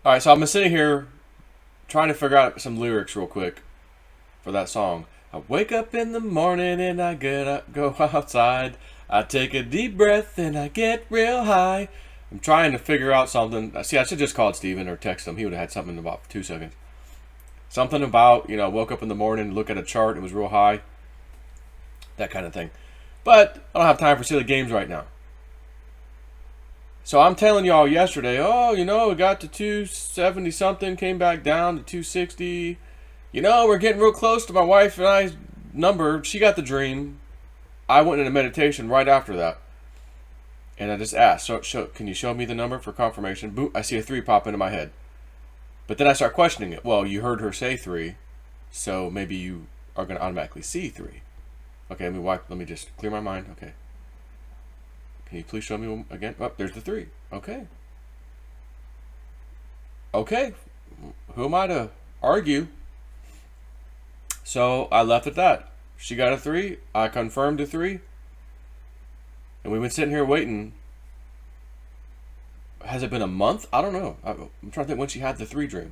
All right, so I've been sitting here trying to figure out some lyrics real quick for that song. I wake up in the morning and I get up, go outside. I take a deep breath and I get real high. I'm trying to figure out something. See, I should just call Steven or text him. He would have had something in about 2 seconds. Something about, woke up in the morning, look at a chart, it was real high. That kind of thing. But I don't have time for silly games right now. So I'm telling y'all yesterday, we got to 270 something, came back down to 260. We're getting real close to my wife and I's number. She got the dream. I went into meditation right after that. And I just asked, can you show me the number for confirmation? Boom, I see a 3 pop into my head. But then I start questioning it. Well, you heard her say 3, so maybe you are going to automatically see 3. Okay, let me just clear my mind. Okay. Can you please show me again? Oh, there's the 3. Okay. Okay. Who am I to argue? So I left at that. She got a 3. I confirmed a 3. And we've been sitting here waiting. Has it been a month? I don't know. I'm trying to think when she had the 3 dream.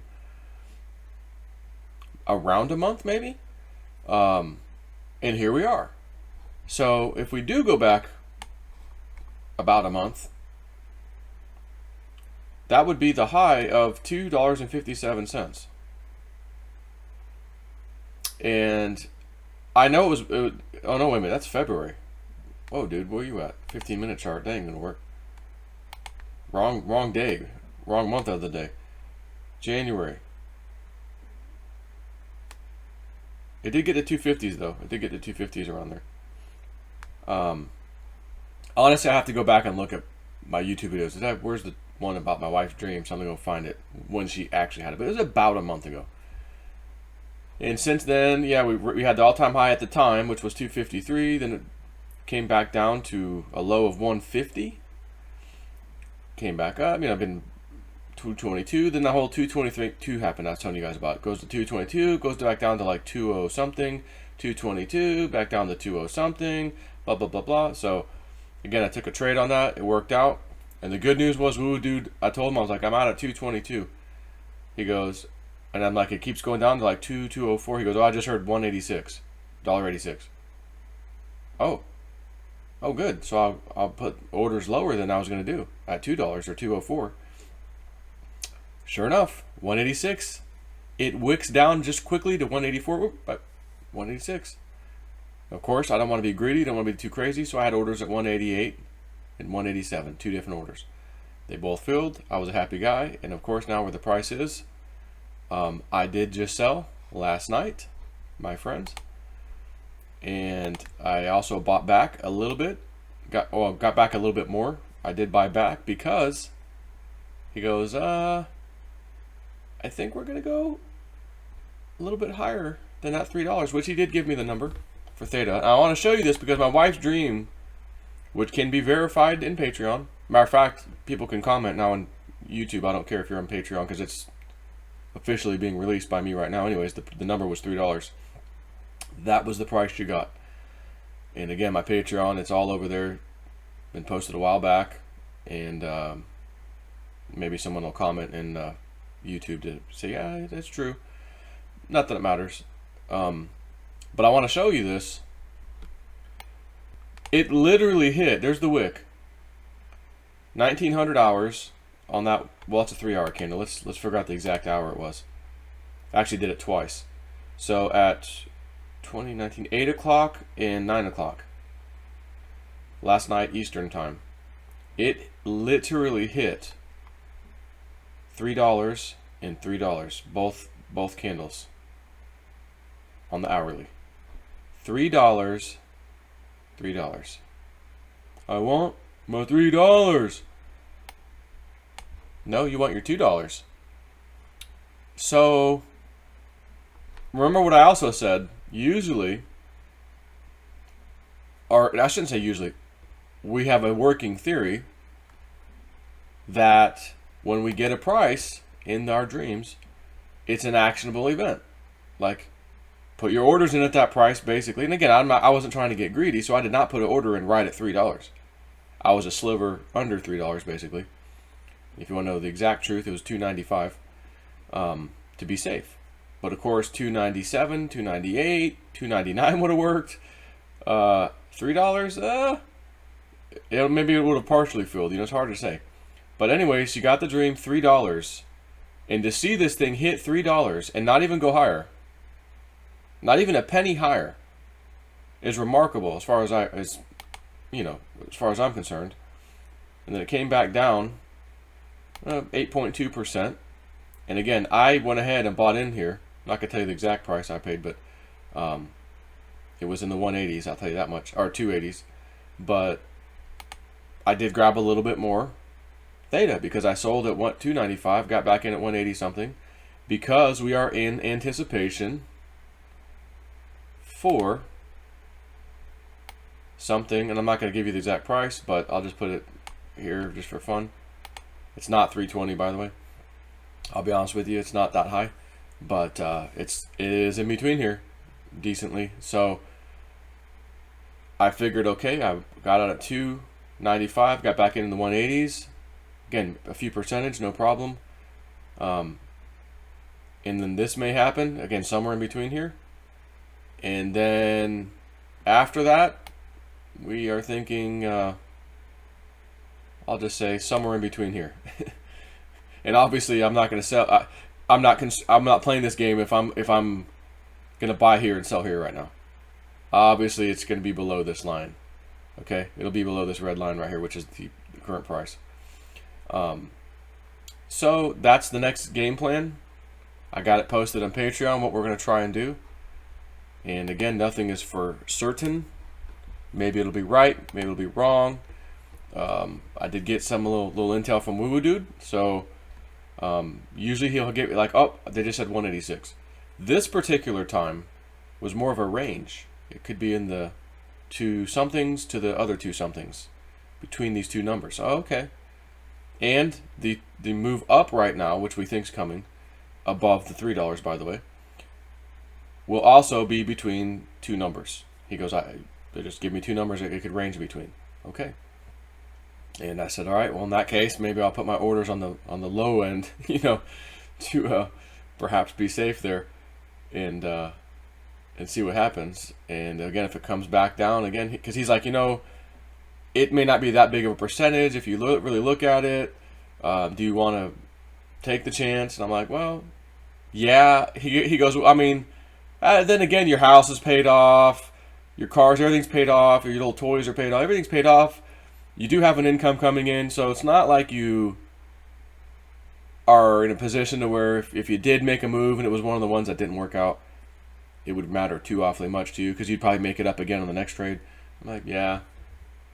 Around a month, maybe? And here we are. So if we do go back about a month, that would be the high of $2.57. And I know it was oh no, wait a minute, that's February. Whoa, dude, where are you at? 15-minute chart, that ain't gonna work. Wrong day, wrong month of the day. January. It did get to 250s though. It did get to 250s around there. Honestly, I have to go back and look at my YouTube videos. Where's the one about my wife's dream? So I'm gonna go find it when she actually had it. But it was about a month ago. And since then, yeah, we had the all-time high at the time, which was 253. Then it came back down to a low of 150. Came back up. I've been 222. Then the whole 223 happened. I was telling you guys about. It goes to 222. Goes back down to like 20 something. 222. Back down to 20 something. Blah blah blah blah. So again, I took a trade on that. It worked out. And the good news was, dude, I told him, I was like, I'm out at 222. He goes, and I'm like, it keeps going down to like 204. He goes, I just heard $1.86. $1.86. Oh, good. So I'll put orders lower than I was going to do at $2 or 204. Sure enough, 186. It wicks down just quickly to 184, but 186. Of course, I don't want to be greedy, don't want to be too crazy, so I had orders at 188 and 187, 2 different orders. They both filled. I was a happy guy, and of course, now where the price is, I did just sell last night, my friends, and I also bought back a little bit. Got back a little bit more. I did buy back because he goes, I think we're gonna go a little bit higher than that $3, which he did give me the number for Theta. And I want to show you this because my wife's dream, which can be verified in Patreon. Matter of fact, people can comment now on YouTube. I don't care if you're on Patreon because it's officially being released by me right now. Anyways, the number was $3. That was the price you got. And again, my Patreon, it's all over there. Been posted a while back, and maybe someone will comment in YouTube to say, yeah, that's true. Not that it matters. But I want to show you this. It literally hit. There's the wick. 1900 hours on that. Well, it's a 3-hour candle. Let's figure out the exact hour it was. I actually did it twice. So at 2019, 8 o'clock and 9 o'clock. Last night Eastern time. It literally hit $3 and $3. Both candles on the hourly. $3. I want my $3. No, you want your $2. So remember what I also said. Usually, or I shouldn't say usually, we have a working theory that when we get a price in our dreams, it's an actionable event. Like, put your orders in at that price, basically. And again, I wasn't trying to get greedy, so I did not put an order in right at $3. I was a sliver under $3, basically. If you want to know the exact truth, it was $2.95. to be safe. But of course, 297, 298, 299 would have worked. $3, maybe it would have partially filled. It's hard to say. But anyway, she got the dream, $3, and to see this thing hit $3 and not even go higher, not even a penny higher, is remarkable as far as as far as I'm concerned. And then it came back down 8.2%. And again, I went ahead and bought in here. I'm not gonna tell you the exact price I paid, but it was in the 180s. I'll tell you that much, or 280s. But I did grab a little bit more Theta because I sold at 295, got back in at 180 something, because we are in anticipation for something, and I'm not going to give you the exact price, but I'll just put it here just for fun. It's not 320, by the way. I'll be honest with you, it's not that high, but it is in between here decently. So I figured, okay, I got out at 295, got back in the 180s. Again, a few percentage, no problem. And then this may happen again somewhere in between here. And then after that, we are thinking, I'll just say somewhere in between here. And obviously, I'm not going to sell. I'm not playing this game if I'm going to buy here and sell here right now. Obviously, it's going to be below this line. Okay, it'll be below this red line right here, which is the current price. So that's the next game plan. I got it posted on Patreon, what we're going to try and do. And again, nothing is for certain. Maybe it'll be right, maybe it'll be wrong. I did get some little intel from Woo Woo Dude. So usually he'll get like, oh, they just said 186. This particular time was more of a range. It could be in the 2 somethings to the other 2 somethings between these two numbers. Oh, okay. And the move up right now, which we think is coming, above the $3, by the way, will also be between 2 numbers. He goes, they just give me 2 numbers it could range between. Okay. And I said, all right, well, in that case, maybe I'll put my orders on the low end, to perhaps be safe there, and see what happens. And again, if it comes back down again, because he's like, it may not be that big of a percentage if you really look at it. Do you want to take the chance? And I'm like, well, yeah. He goes, well, I mean, then again, your house is paid off, your cars, everything's paid off, your little toys are paid off, everything's paid off. You do have an income coming in, so it's not like you are in a position to where if you did make a move and it was one of the ones that didn't work out, it would matter too awfully much to you, because you'd probably make it up again on the next trade. I'm like, yeah.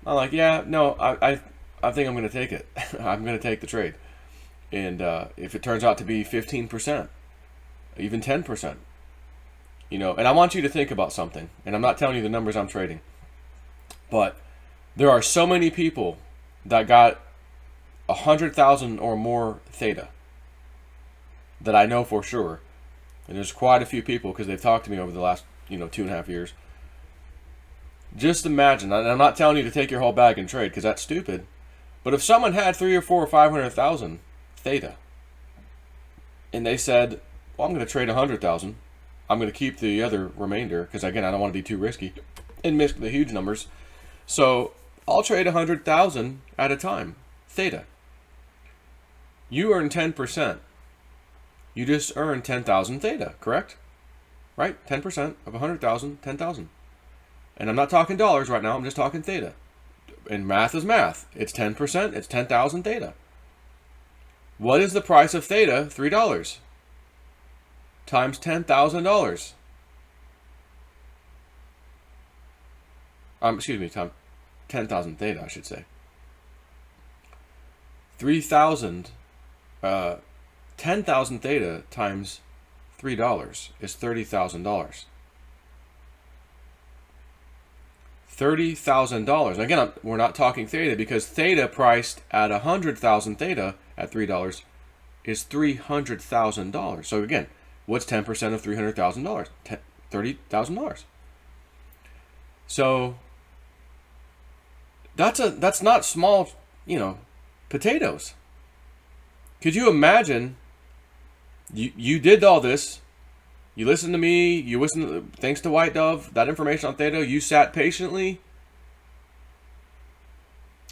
No, I think I'm going to take it. I'm going to take the trade. And if it turns out to be 15%, even 10%, and I want you to think about something, and I'm not telling you the numbers I'm trading, but there are so many people that got 100,000 or more Theta that I know for sure, and there's quite a few people because they've talked to me over the last 2.5 years. Just imagine, and I'm not telling you to take your whole bag and trade because that's stupid, but if someone had 3 or 4 or 500,000 Theta and they said, well, I'm going to trade 100,000, I'm going to keep the other remainder because again, I don't want to be too risky and miss the huge numbers, so I'll trade 100,000 at a time Theta. You earn 10%. You just earned 10,000 Theta, correct? Right? 10% of 100,000, 10,000. And I'm not talking dollars right now, I'm just talking Theta. And math is math. It's 10%, it's 10,000 Theta. What is the price of Theta? $3 times $10,000. Excuse me, times 10,000 Theta, I should say. 10,000 Theta times $3 is $30,000. $30,000. Again, we're not talking Theta because Theta priced at 100,000 Theta at $3 is $300,000. So again, what's 10% of $300,000? $30,000. So that's not small, potatoes. Could you imagine You did all this. You listened to me. You listened. Thanks to White Dove, that information on Theta. You sat patiently.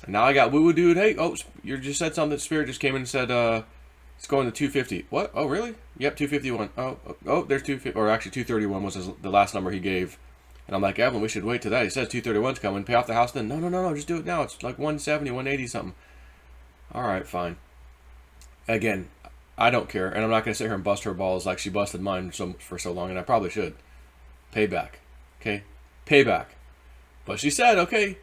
And now I got woo woo dude. Hey, oh, you just said something. Spirit just came in and said it's going to 250. What? Oh, really? Yep, 251. Oh, there's 250, or actually 231 was the last number he gave. And I'm like, Evan, we should wait till that. He says 231's coming. Pay off the house then. No, just do it now. It's like 170, 180 something. All right, fine. Again, I don't care, and I'm not going to sit here and bust her balls like she busted mine for so long, and I probably should. Payback. Okay? Payback. But she said, okay,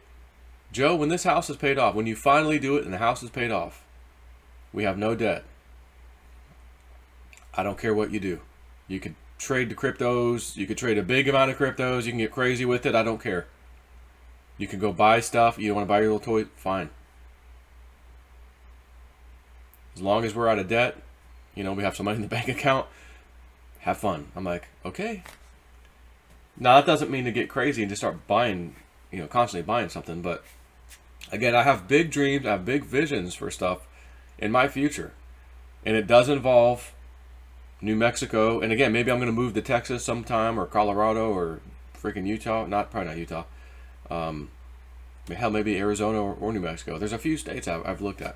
Joe, when this house is paid off, when you finally do it and the house is paid off, we have no debt. I don't care what you do. You could trade the cryptos. You could trade a big amount of cryptos. You can get crazy with it. I don't care. You can go buy stuff. You want to buy your little toy? Fine. As long as we're out of debt, we have some money in the bank account, have fun. I'm like, okay. Now, that doesn't mean to get crazy and just start buying, constantly buying something. But, again, I have big dreams. I have big visions for stuff in my future. And it does involve New Mexico. And, again, maybe I'm going to move to Texas sometime, or Colorado, or freaking Utah. Probably not Utah. Hell, maybe Arizona or New Mexico. There's a few states I've looked at.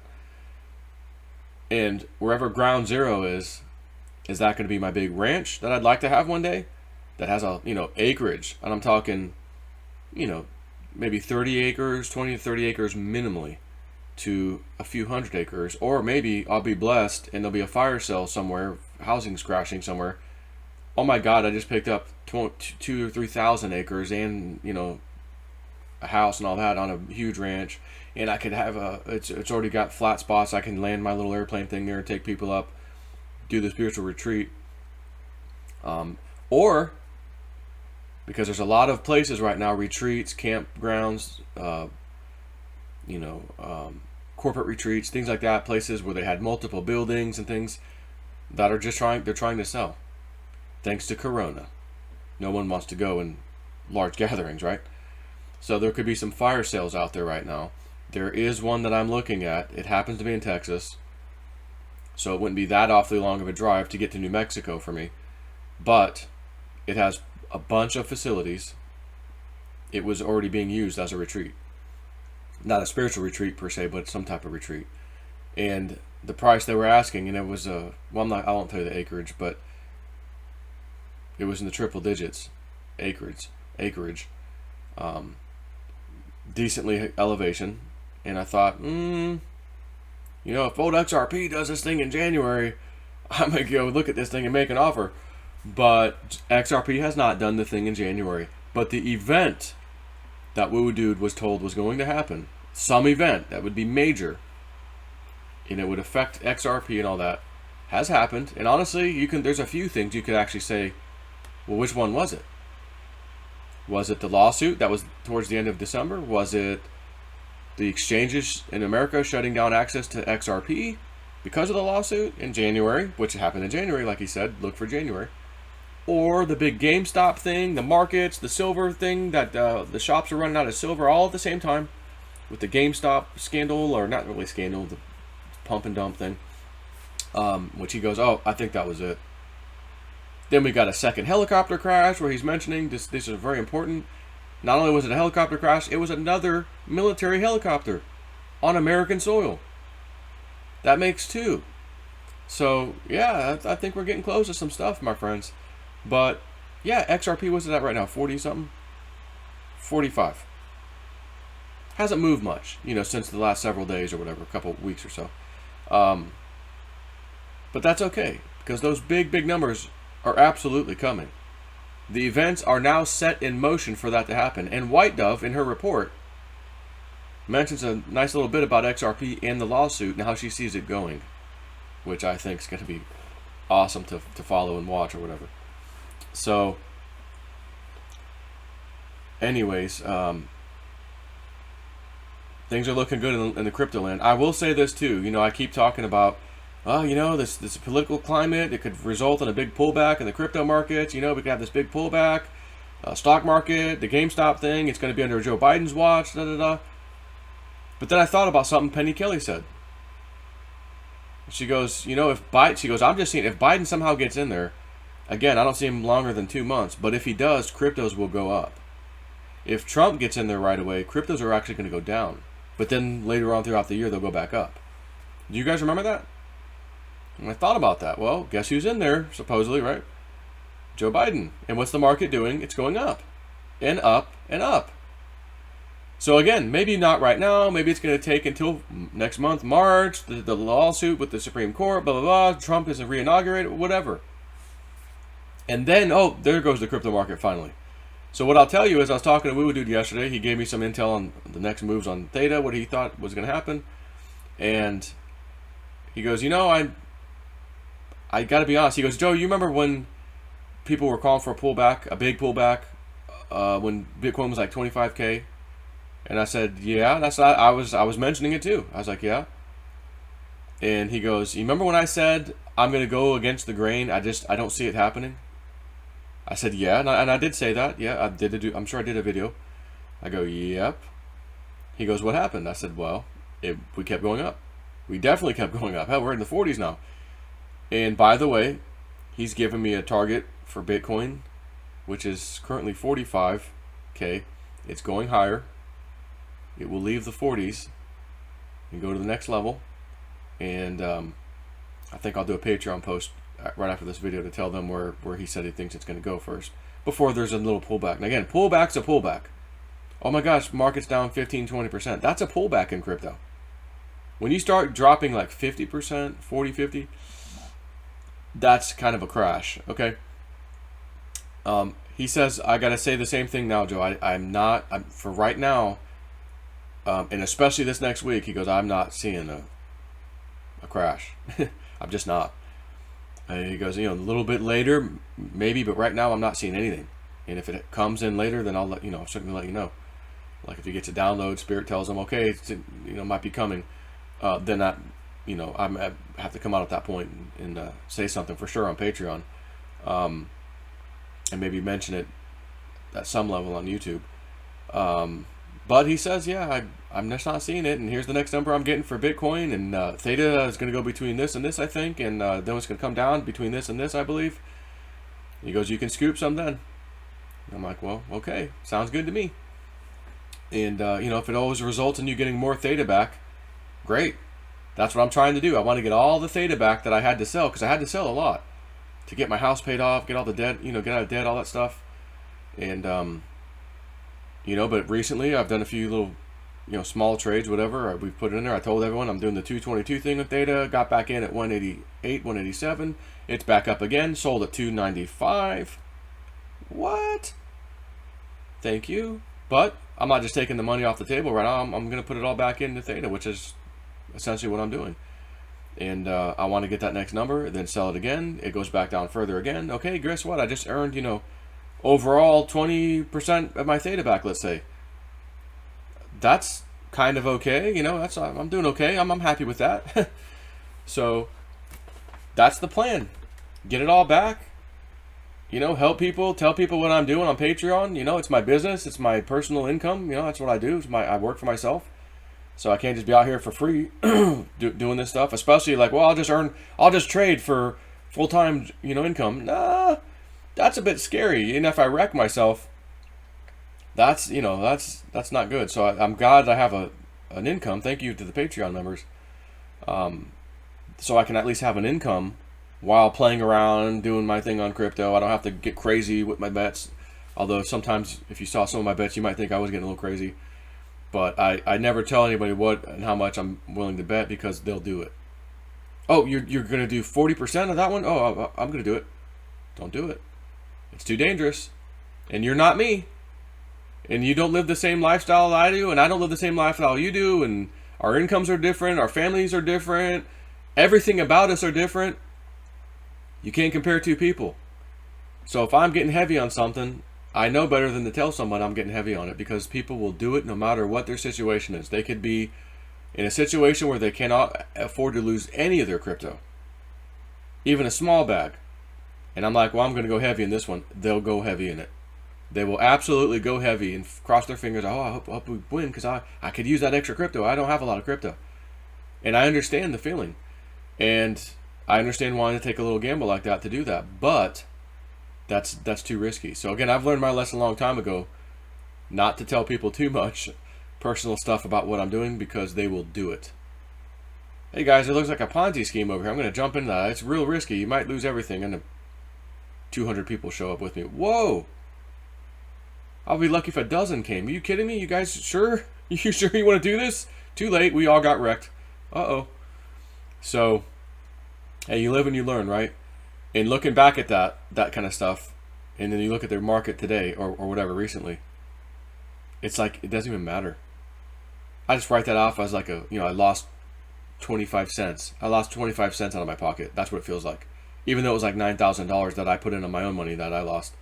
And wherever ground zero is that going to be my big ranch that I'd like to have one day that has acreage? And I'm talking, maybe 30 acres, 20 to 30 acres minimally to a few hundred acres. Or maybe I'll be blessed and there'll be a fire sale somewhere, housing's crashing somewhere. Oh my God, I just picked up 2,000 or 3,000 acres and, a house and all that on a huge ranch. And I could have it's already got flat spots. I can land my little airplane thing there and take people up, do the spiritual retreat. Or, because there's a lot of places right now, retreats, campgrounds, corporate retreats, things like that, places where they had multiple buildings and things that are they're trying to sell. Thanks to Corona. No one wants to go in large gatherings, right? So there could be some fire sales out there right now. There is one that I'm looking at. It happens to be in Texas. So it wouldn't be that awfully long of a drive to get to New Mexico for me. But it has a bunch of facilities. It was already being used as a retreat. Not a spiritual retreat per se, but some type of retreat. And the price they were asking, and it was I won't tell you the acreage, but it was in the triple digits. Acreage. Decently elevation. And I thought, if old XRP does this thing in January, I might go look at this thing and make an offer. But XRP has not done the thing in January. But the event that Woo Dude was told was going to happen, some event that would be major, and it would affect XRP and all that, has happened. And honestly, there's a few things you could actually say, well, which one was it? Was it the lawsuit that was towards the end of December? Was it the exchanges in America shutting down access to XRP because of the lawsuit in January, which happened in January, like he said, look for January? Or the big GameStop thing, the markets, the silver thing, that the shops are running out of silver all at the same time with the GameStop scandal, or not really scandal, the pump and dump thing, which he goes, oh, I think that was it. Then we got a second helicopter crash where he's mentioning this is very important. Not only was it a helicopter crash, it was another military helicopter on American soil. That makes two. So, yeah, I think we're getting close to some stuff, my friends. But, yeah, XRP, what's it at right now? 40-something? 45. Hasn't moved much, since the last several days or whatever, a couple weeks or so. But that's okay, because those big numbers are absolutely coming. The events are now set in motion for that to happen. And White Dove, in her report, mentions a nice little bit about XRP and the lawsuit and how she sees it going, which I think is going to be awesome to follow and watch or whatever. So, anyways, things are looking good in the crypto land. I will say this too. I keep talking about, this political climate, it could result in a big pullback in the crypto markets. We could have this big pullback. Stock market, the GameStop thing, it's going to be under Joe Biden's watch, But then I thought about something Penny Kelly said. She goes, you know, if Biden, she goes, I'm just seeing if Biden somehow gets in there, again, I don't see him longer than 2 months, but if he does, cryptos will go up. If Trump gets in there right away, cryptos are actually going to go down. But then later on throughout the year, they'll go back up. Do you guys remember that? And I thought about that. Well, guess who's in there, supposedly, right? Joe Biden. And what's the market doing? It's going up and up and up. So again, maybe not right now. Maybe it's going to take until next month, March, the lawsuit with the Supreme Court, blah, blah, blah. Trump is reinaugurated, whatever. And then, oh, there goes the crypto market finally. So what I'll tell you is I was talking to Woo Dude yesterday. He gave me some intel on the next moves on Theta, what he thought was going to happen. And he goes, you know, I got to be honest. He goes, Joe, you remember when people were calling for a pullback, a big pullback, when Bitcoin was like 25K? And I said, yeah, that's not, I was mentioning it too. I was like, yeah. And he goes, you remember when I said I'm going to go against the grain? I don't see it happening. I said, yeah, and I did say that. Yeah, I'm sure I did a video. I go, yep. He goes, what happened? I said, well, we kept going up. We definitely kept going up. Hell, we're in the 40s now. And by the way, he's given me a target for Bitcoin, which is currently 45K. It's going higher. It will leave the 40s and go to the next level. And I think I'll do a Patreon post right after this video to tell them where he said he thinks it's going to go first, before there's a little pullback. And again, pullback's a pullback. Oh my gosh, market's down 15-20%. That's a pullback in crypto. When you start dropping like 50%, 40, 50, that's kind of a crash, okay? He says, I got to say the same thing now, Joe. I'm for right now, and especially this next week, he goes, I'm not seeing a crash. I'm just not. He goes, you know, a little bit later, maybe, but right now I'm not seeing anything. And if it comes in later, then I'll let you know. Certainly let you know. Like if he gets a download, Spirit tells him, okay, it's, you know, might be coming. Then I have to come out at that point and say something for sure on Patreon, and maybe mention it at some level on YouTube. But he says, yeah, I'm just not seeing it, and here's the next number I'm getting for Bitcoin, and Theta is going to go between this and this, I think, and then it's going to come down between this and this, I believe. He goes, you can scoop some then. And I'm like, well, okay, sounds good to me. And, you know, if it always results in you getting more Theta back, great. That's what I'm trying to do. I want to get all the Theta back that I had to sell, because I had to sell a lot to get my house paid off, get all the debt, you know, get out of debt, all that stuff. And, you know, but recently I've done a few little, you know, small trades, whatever. We've put it in there. I told everyone I'm doing the 222 thing with Theta. Got back in at 188, 187. It's back up again. Sold at 295. What? Thank you. But I'm not just taking the money off the table right now. I'm going to put it all back into Theta, which is essentially what I'm doing. And I want to get that next number, then sell it again. It goes back down further again. Okay, guess what? I just earned, you know, overall 20% of my Theta back, let's say. That's kind of okay, you know, I'm doing okay. I'm happy with that. So that's the plan. Get it all back. You know, help people, tell people what I'm doing on Patreon. You know, it's my business, it's my personal income. You know, that's what I do. I work for myself. So I can't just be out here for free doing this stuff. Especially like, well, I'll just trade for full-time, you know, income. Nah, that's a bit scary. And if I wreck myself, that's, you know, that's not good. So I'm glad I have an income. Thank you to the Patreon members. So I can at least have an income while playing around, doing my thing on crypto. I don't have to get crazy with my bets. Although sometimes if you saw some of my bets, you might think I was getting a little crazy. But I never tell anybody what and how much I'm willing to bet, because they'll do it. Oh, you're going to do 40% of that one? Oh, I'm going to do it. Don't do it. It's too dangerous. And you're not me. And you don't live the same lifestyle I do, and I don't live the same lifestyle you do, and our incomes are different, our families are different, everything about us are different. You can't compare two people. So if I'm getting heavy on something, I know better than to tell someone I'm getting heavy on it, because people will do it no matter what their situation is. They could be in a situation where they cannot afford to lose any of their crypto, even a small bag. And I'm like, well, I'm going to go heavy in this one. They'll go heavy in it. They will absolutely go heavy and cross their fingers. Oh, I hope we win, because I could use that extra crypto. I don't have a lot of crypto. And I understand the feeling. And I understand wanting to take a little gamble like that to do that, but that's too risky. So again, I've learned my lesson a long time ago, not to tell people too much personal stuff about what I'm doing, because they will do it. Hey guys, it looks like a Ponzi scheme over here. I'm going to jump into that. It's real risky. You might lose everything, and 200 people show up with me. Whoa! I'll be lucky if a dozen came. Are you kidding me? You guys sure? You sure you want to do this? Too late. We all got wrecked. Uh-oh. So, hey, you live and you learn, right? And looking back at that kind of stuff, and then you look at their market today or whatever recently, it's like it doesn't even matter. I just write that off as like I lost 25 cents. I lost 25 cents out of my pocket. That's what it feels like. Even though it was like $9,000 that I put in on my own money that I lost.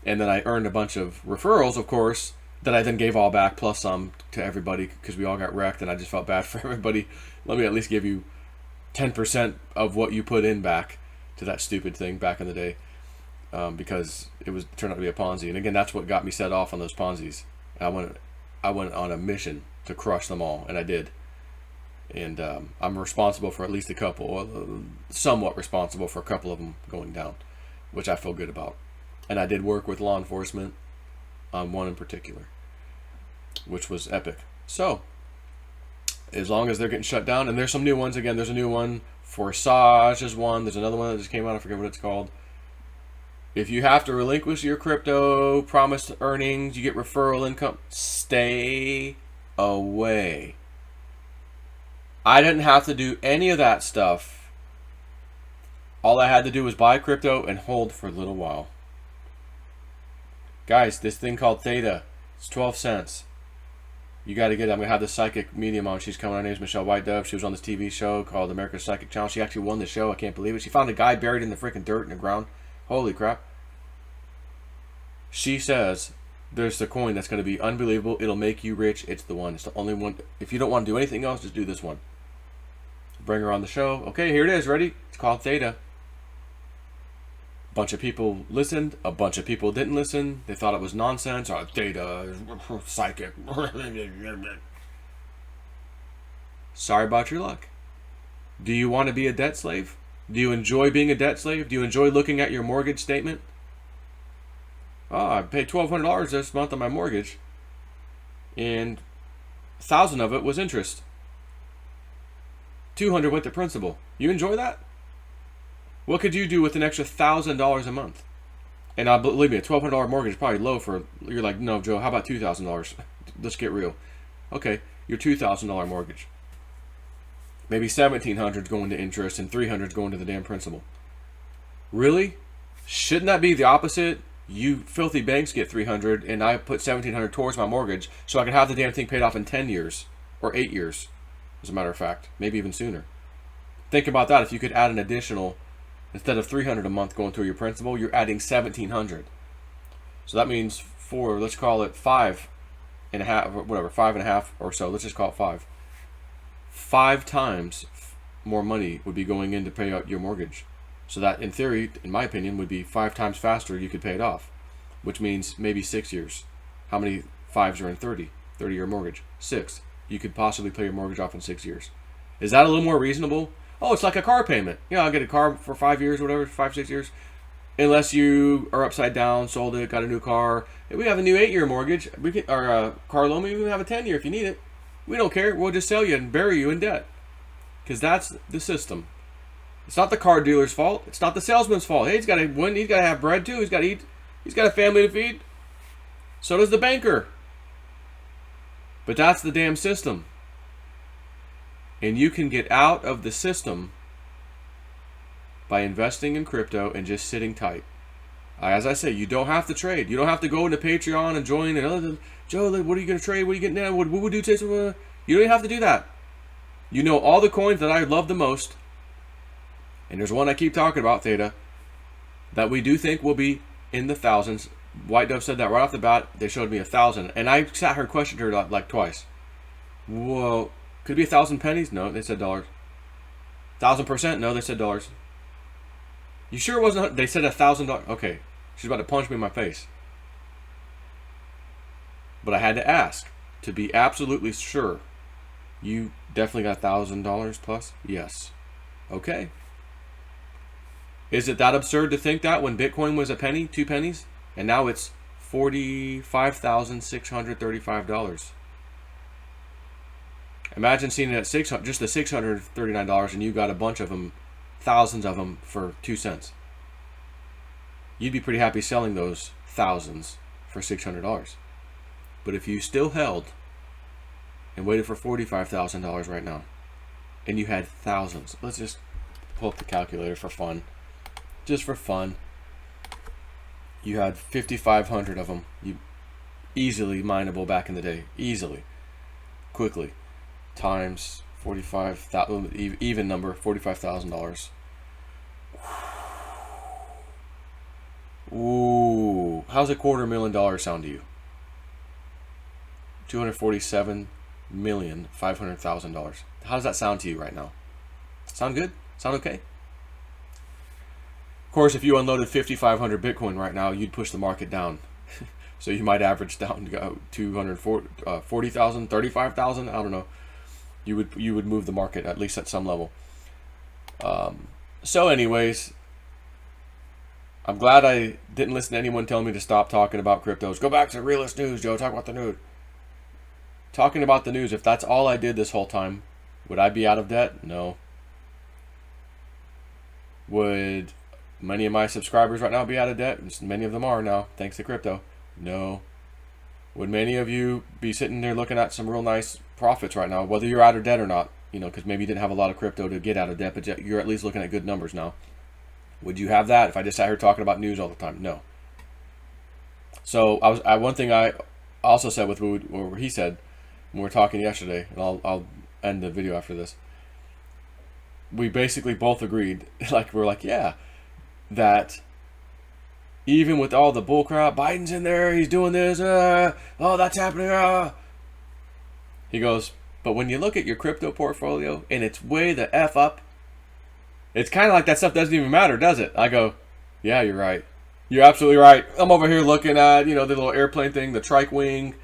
And then I earned a bunch of referrals, of course, that I then gave all back, plus some to everybody, because we all got wrecked, and I just felt bad for everybody. Let me at least give you 10% of what you put in back to that stupid thing back in the day, because it turned out to be a Ponzi. And again, that's what got me set off on those Ponzis. I went on a mission to crush them all, and I did. And I'm responsible for at least a couple, somewhat responsible for a couple of them going down, which I feel good about. And I did work with law enforcement on one in particular, which was epic. So, as long as they're getting shut down, and there's some new ones. Again, there's a new one. Forsage is one. There's another one that just came out. I forget what it's called. If you have to relinquish your crypto, promised earnings, you get referral income, stay away. I didn't have to do any of that stuff. All I had to do was buy crypto and hold for a little while. Guys, this thing called Theta, it's 12 cents. You got to get it. I'm going to have the psychic medium on. She's coming. Her name is Michelle White Dove. She was on this TV show called America's Psychic Challenge. She actually won the show. I can't believe it. She found a guy buried in the freaking dirt in the ground. Holy crap. She says there's the coin that's going to be unbelievable. It'll make you rich. It's the one. It's the only one. If you don't want to do anything else, just do this one. Bring her on the show. Okay, here it is. Ready? It's called Theta. A bunch of people listened. A bunch of people didn't listen. They thought it was nonsense. Oh, Theta, psychic. Sorry about your luck. Do you want to be a debt slave? Do you enjoy being a debt slave? Do you enjoy looking at your mortgage statement? Oh, I paid $1,200 this month on my mortgage, and 1,000 of it was interest. 200 went to principal. You enjoy that? What could you do with an extra $1,000 a month? And believe me, a $1,200 mortgage is probably low for. You're like, no, Joe. How about $2,000? Let's get real. Okay, your $2,000 mortgage. Maybe $1,700 is going to interest and $300 is going to the damn principal. Really? Shouldn't that be the opposite? You filthy banks get $300, and I put $1,700 towards my mortgage, so I could have the damn thing paid off in 10 years or 8 years, as a matter of fact, maybe even sooner. Think about that. If you could add an additional, instead of $300 a month going through your principal, you're adding $1,700. So that means let's call it 5.5, or whatever, 5.5 or so. Let's just call it 5. 5 times more money would be going in to pay out your mortgage. So that, in theory, in my opinion, would be 5 times faster you could pay it off, which means maybe 6 years. How many 5s are in 30? 30-year mortgage. 6. You could possibly pay your mortgage off in 6 years. Is that a little more reasonable? Oh, it's like a car payment. Yeah, I'll get a car for 5 years, whatever, 5, 6 years. Unless you are upside down, sold it, got a new car. We have a new 8-year mortgage. Or a car loan. We even have a 10-year if you need it. We don't care. We'll just sell you and bury you in debt. Because that's the system. It's not the car dealer's fault. It's not the salesman's fault. Hey, he's got to win. He's got to have bread too. He's got to eat. He's got a family to feed. So does the banker. But that's the damn system. And you can get out of the system by investing in crypto and just sitting tight. As I say, you don't have to trade. You don't have to go into Patreon and join. And Joe, what are you going to trade? What are you getting now? What would you take? You don't even have to do that. You know all the coins that I love the most. And there's one I keep talking about, Theta, that we do think will be in the thousands. White Dove said that right off the bat. They showed me 1,000. And I sat here and questioned her like twice. Whoa. Could it be 1,000 pennies? No, they said dollars. 1,000%? No, they said dollars. You sure it wasn't? They said $1,000. Okay. She's about to punch me in my face. But I had to ask to be absolutely sure. You definitely got $1,000 plus? Yes. Okay. Is it that absurd to think that when Bitcoin was a penny, 2 pennies, and now it's $45,635? Imagine seeing it at just the $639, and you got a bunch of them, thousands of them for 2 cents. You'd be pretty happy selling those thousands for $600. But if you still held and waited for $45,000 right now, and you had thousands, let's just pull up the calculator for fun. Just for fun. You had 5,500 of them. You easily mineable back in the day. Easily. Quickly. Times 45,000, even number, $45,000. Ooh. How's $250,000 sound to you? $247,500,000. How does that sound to you right now? Sound good? Sound okay? Of course, if you unloaded 5,500 Bitcoin right now, you'd push the market down. So you might average down to 240,000, 35,000. I don't know. You would move the market at least at some level. So, anyways, I'm glad I didn't listen to anyone tell me to stop talking about cryptos. Go back to realist news, Joe. Talk about the news. Talking about the news. If that's all I did this whole time, would I be out of debt? No. Would many of my subscribers right now be out of debt? Many of them are now, thanks to crypto. No. Would many of you be sitting there looking at some real nice profits right now, whether you're out of debt or not? You know, because maybe you didn't have a lot of crypto to get out of debt, but you're at least looking at good numbers now. Would you have that if I just sat here talking about news all the time? No. So one thing I also said with what he said when we were talking yesterday, and I'll end the video after this. We basically both agreed, we're like, yeah, that even with all the bullcrap, Biden's in there, he's doing this, oh, that's happening, He goes, but when you look at your crypto portfolio and it's way the F up, it's kind of like that stuff doesn't even matter, does it? I go, yeah, you're right. You're absolutely right. I'm over here looking at, the little airplane thing, the trike wing,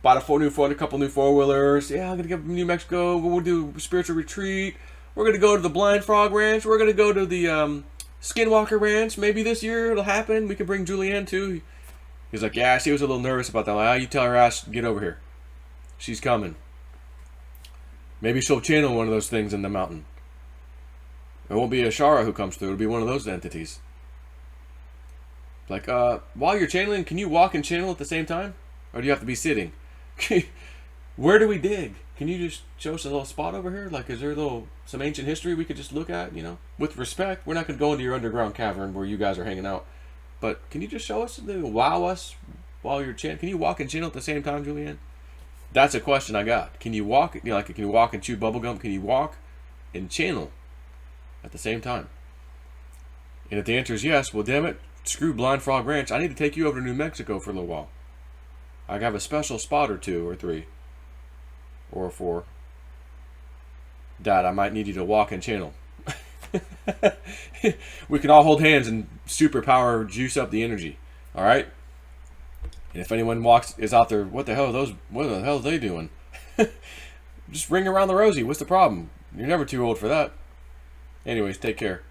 bought a couple new four-wheelers. Yeah, I'm going to go to New Mexico, we'll do a spiritual retreat. We're going to go to the Blind Frog Ranch. We're going to go to the Skinwalker Ranch. Maybe this year it'll happen. We can bring Julianne too. He's like, yeah, she was a little nervous about that. I'm like, you tell her ass, get over here. She's coming. Maybe she'll channel one of those things in the mountain. It won't be a Shara who comes through. It'll be one of those entities. Like, while you're channeling, can you walk and channel at the same time? Or do you have to be sitting? Where do we dig? Can you just show us a little spot over here? Like, is there some ancient history we could just look at, With respect, we're not going to go into your underground cavern where you guys are hanging out. But can you just show us, wow us while you're chanting? Can you walk and channel at the same time, Julianne? That's a question I got. Can you walk, can you walk and chew bubblegum? Can you walk and channel at the same time? And if the answer is yes, well, damn it, screw Blind Frog Ranch. I need to take you over to New Mexico for a little while. I have a special spot or 2 or 3. Or 4. Dad, I might need you to walk and channel. We can all hold hands and superpower juice up the energy. Alright? And if anyone is out there, what the hell are they doing? Just ring around the rosy. What's the problem? You're never too old for that. Anyways, take care.